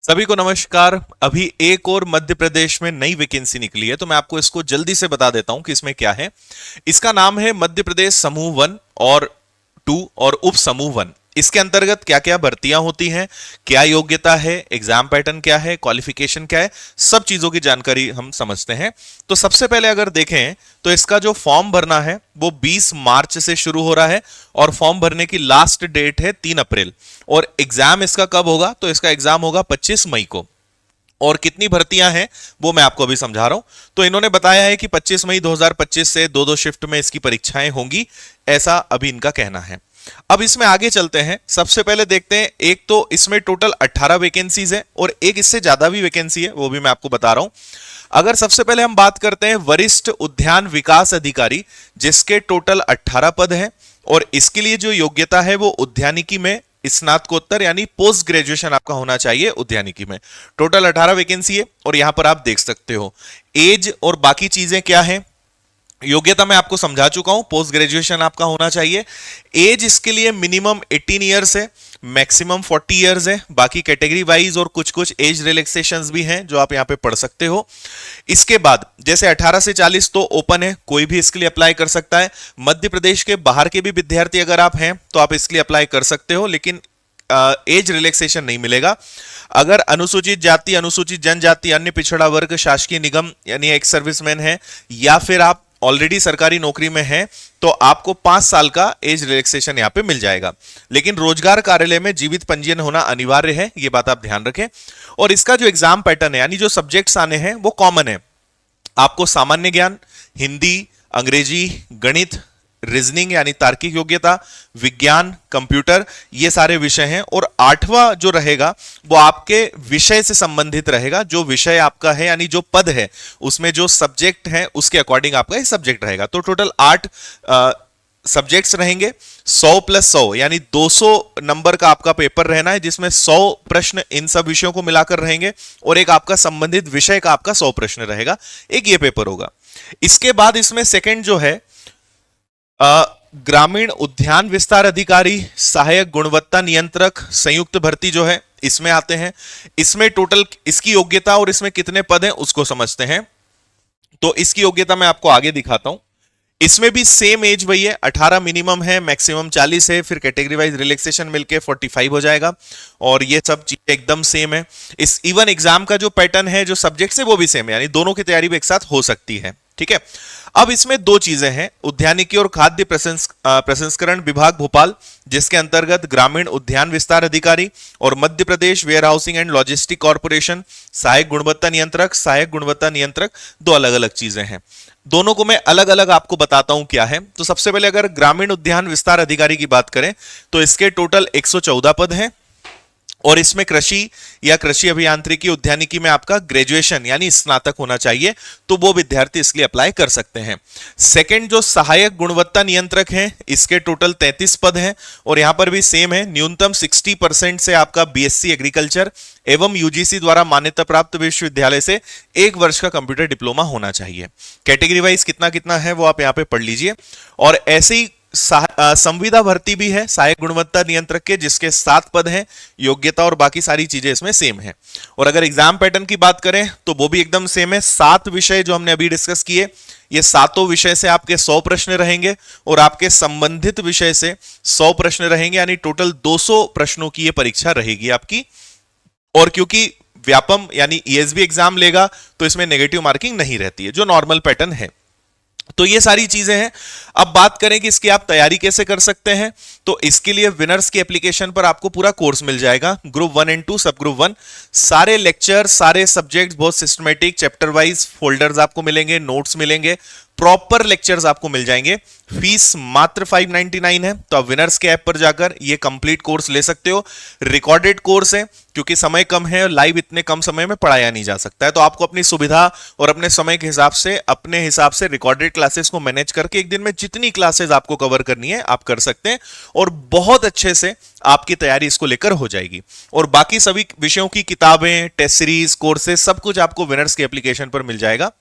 सभी को नमस्कार। अभी एक और मध्य प्रदेश में नई वैकेंसी निकली है, तो मैं आपको इसको जल्दी से बता देता हूं कि इसमें क्या है। इसका नाम है मध्य प्रदेश समूह 1 और 2 और उप समूह 1। इसके अंतर्गत क्या क्या भर्तियां होती हैं, क्या योग्यता है, एग्जाम पैटर्न क्या है, क्वालिफिकेशन क्या है, सब चीजों की जानकारी हम समझते हैं। तो सबसे पहले अगर देखें तो इसका जो फॉर्म भरना है वो 20 मार्च से शुरू हो रहा है और फॉर्म भरने की लास्ट डेट है 3 अप्रैल। और एग्जाम इसका कब होगा? तो इसका एग्जाम होगा 25 मई को। और कितनी भर्तियां हैं वो मैं आपको अभी समझा रहा हूं। तो इन्होंने बताया है कि 25 मई 2025 से दो दो शिफ्ट में इसकी परीक्षाएं होंगी, ऐसा अभी इनका कहना है। अब इसमें आगे चलते हैं। सबसे पहले देखते हैं, एक तो इसमें टोटल 18 वैकेंसीज है और एक इससे ज्यादा भी वैकेंसी है, वो भी मैं आपको बता रहा हूं। अगर सबसे पहले हम बात करते हैं वरिष्ठ उद्यान विकास अधिकारी, जिसके टोटल 18 पद हैं और इसके लिए जो योग्यता है वो उद्यानिकी में स्नातकोत्तर यानी पोस्ट ग्रेजुएशन आपका होना चाहिए उद्यानिकी में। टोटल 18 वैकेंसी है और यहां पर आप देख सकते हो एज और बाकी चीजें क्या है। योग्यता मैं आपको समझा चुका हूं, पोस्ट ग्रेजुएशन आपका होना चाहिए। एज इसके लिए मिनिमम 18 ईयर्स है, मैक्सिमम 40 ईयर्स है। बाकी कैटेगरी वाइज और कुछ कुछ एज रिलैक्सेशंस भी हैं जो आप यहां पे पढ़ सकते हो। इसके बाद जैसे 18 से 40 तो ओपन है, कोई भी इसके लिए अप्लाई कर सकता है। मध्य प्रदेश के बाहर के भी विद्यार्थी अगर आप हैं तो आप इसके लिए अप्लाई कर सकते हो, लेकिन एज रिलैक्सेशन नहीं मिलेगा। अगर अनुसूचित जाति, अनुसूचित जनजाति, अन्य पिछड़ा वर्ग, शासकीय निगम यानी एक्स सर्विसमैन है, या फिर आप ऑलरेडी सरकारी नौकरी में हैं, तो आपको 5 साल का एज रिलैक्सेशन यहां पे मिल जाएगा। लेकिन रोजगार कार्यालय में जीवित पंजीयन होना अनिवार्य है, ये बात आप ध्यान रखें। और इसका जो एग्जाम पैटर्न है यानी जो सब्जेक्ट्स आने हैं वो कॉमन है। आपको सामान्य ज्ञान, हिंदी, अंग्रेजी, गणित, रीजनिंग यानी तार्किक योग्यता, विज्ञान, कंप्यूटर, ये सारे विषय हैं। और 8वां जो रहेगा वो आपके विषय से संबंधित रहेगा। जो विषय आपका है यानी जो पद है उसमें जो सब्जेक्ट है उसके अकॉर्डिंग आपका एक सब्जेक्ट रहेगा। तो टोटल 8 सब्जेक्ट्स रहेंगे। 100 प्लस 100 यानी 200 नंबर का आपका पेपर रहना है, जिसमें 100 प्रश्न इन सब विषयों को मिलाकर रहेंगे और एक आपका संबंधित विषय का आपका 100 प्रश्न रहेगा। एक ये पेपर होगा। इसके बाद इसमें सेकंड जो है ग्रामीण उद्यान विस्तार अधिकारी, सहायक गुणवत्ता नियंत्रक, संयुक्त भर्ती जो है इसमें आते हैं। इसमें टोटल इसकी योग्यता और इसमें कितने पद हैं उसको समझते हैं। तो इसकी योग्यता मैं आपको आगे दिखाता हूं। इसमें भी सेम एज वही है, 18 मिनिमम है, मैक्सिमम 40 है, फिर कैटेगरी वाइज रिलैक्सेशन मिलके 45 हो जाएगा। और ये सब चीजें एकदम सेम है। इस इवन एग्जाम का जो पैटर्न है, जो सब्जेक्ट है वो भी सेम है, यानी दोनों की तैयारी भी एक साथ हो सकती है। ठीक है। अब इसमें दो चीजें हैं, उद्यानिकी और खाद्य प्रसंस्करण विभाग भोपाल, जिसके अंतर्गत ग्रामीण उद्यान विस्तार अधिकारी, और Madhya Pradesh warehousing and logistic corporation सहायक गुणवत्ता नियंत्रक। सहायक गुणवत्ता नियंत्रक दो अलग अलग चीजें हैं, दोनों को मैं अलग अलग आपको बताता हूं क्या है। तो सबसे पहले अगर ग्रामीण उद्यान विस्तार अधिकारी की बात करें तो इसके टोटल 114 पद हैं और इसमें कृषि या कृषि अभियांत्रिकी उद्यानिकी में आपका ग्रेजुएशन यानी स्नातक होना चाहिए, तो वो विद्यार्थी इसके लिए अप्लाई कर सकते हैं। सेकंड जो सहायक गुणवत्ता नियंत्रक हैं, इसके टोटल 33 पद हैं और यहां पर भी सेम है, न्यूनतम 60% से आपका बीएससी एग्रीकल्चर एवं यूजीसी द्वारा मान्यता प्राप्त विश्वविद्यालय से 1 वर्ष का कंप्यूटर डिप्लोमा होना चाहिए। कैटेगरी वाइज कितना कितना है वो आप यहां पे पढ़ लीजिए। और ऐसे ही संविदा भर्ती भी है सहायक गुणवत्ता नियंत्रक के, जिसके 7 पद हैं। योग्यता और बाकी सारी चीजें इसमें सेम है। और अगर एग्जाम पैटर्न की बात करें तो वो भी एकदम सेम है। 7 विषय जो हमने अभी डिस्कस किए, ये सातों विषय से आपके 100 प्रश्न रहेंगे और आपके संबंधित विषय से 100 प्रश्न रहेंगे, यानी टोटल 200 प्रश्नों की ये परीक्षा रहेगी आपकी। और क्योंकि व्यापम यानी ईएसबी एग्जाम लेगा तो इसमें नेगेटिव मार्किंग नहीं रहती है, जो नॉर्मल पैटर्न है। तो ये सारी चीजें हैं। अब बात करें कि इसकी आप तैयारी कैसे कर सकते हैं, तो इसके लिए विनर्स की एप्लीकेशन पर आपको पूरा कोर्स मिल जाएगा, ग्रुप 1 एंड 2 सब ग्रुप 1। सारे लेक्चर, सारे सब्जेक्ट्स बहुत सिस्टमेटिक, चैप्टर वाइज फोल्डर्स आपको मिलेंगे, नोट्स मिलेंगे, प्रॉपर लेक्चर्स आपको मिल जाएंगे। फीस मात्र 599 है, तो आप विनर्स के ऐप पर जाकर ये कंप्लीट कोर्स ले सकते हो। रिकॉर्डेड कोर्स है क्योंकि समय कम है और लाइव इतने कम समय में पढ़ाया नहीं जा सकता है, तो आपको अपनी सुविधा और अपने समय के हिसाब से अपने हिसाब से रिकॉर्डेड क्लासेस को मैनेज करके एक दिन में जितनी क्लासेस आपको कवर करनी है आप कर सकते हैं और बहुत अच्छे से आपकी तैयारी इसको लेकर हो जाएगी। और बाकी सभी विषयों की किताबें, टेस्ट सीरीज, कोर्सेज सब कुछ आपको विनर्स की एप्लीकेशन पर मिल जाएगा।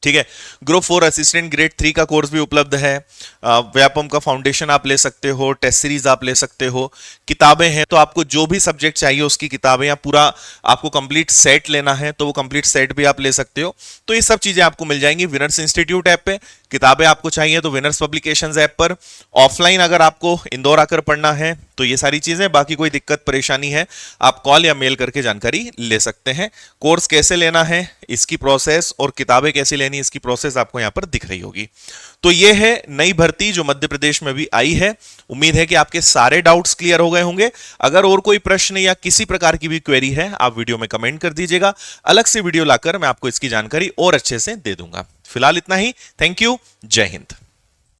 ठीक है। ग्रुप 4 असिस्टेंट ग्रेड 3 का कोर्स भी उपलब्ध है। व्यापम का फाउंडेशन आप ले सकते हो, टेस्ट सीरीज आप ले सकते हो। किताबें हैं तो आपको जो भी सब्जेक्ट चाहिए उसकी किताबें, या पूरा आपको कंप्लीट सेट लेना है तो वो कंप्लीट सेट भी आप ले सकते हो। तो ये सब चीजें आपको मिल जाएंगी विनर्स इंस्टीट्यूट ऐप पे। किताबें आपको चाहिए तो विनर्स पब्लिकेशंस ऐप पर। ऑफलाइन अगर आपको इंदौर आकर पढ़ना है तो ये सारी चीजें, बाकी कोई दिक्कत परेशानी है आप कॉल या मेल करके जानकारी ले सकते हैं। कोर्स कैसे लेना है इसकी प्रोसेस और किताबें कैसे लेनी इसकी प्रोसेस आपको यहां पर दिख रही होगी। तो ये है नई भर्ती जो मध्य प्रदेश में भी आई है। उम्मीद है कि आपके सारे डाउट्स क्लियर हो गए होंगे। अगर और कोई प्रश्न या किसी प्रकार की भी क्वेरी है आप वीडियो में कमेंट कर दीजिएगा, अलग से वीडियो लाकर मैं आपको इसकी जानकारी और अच्छे से दे दूंगा। फिलहाल इतना ही। Thank you. जय हिंद।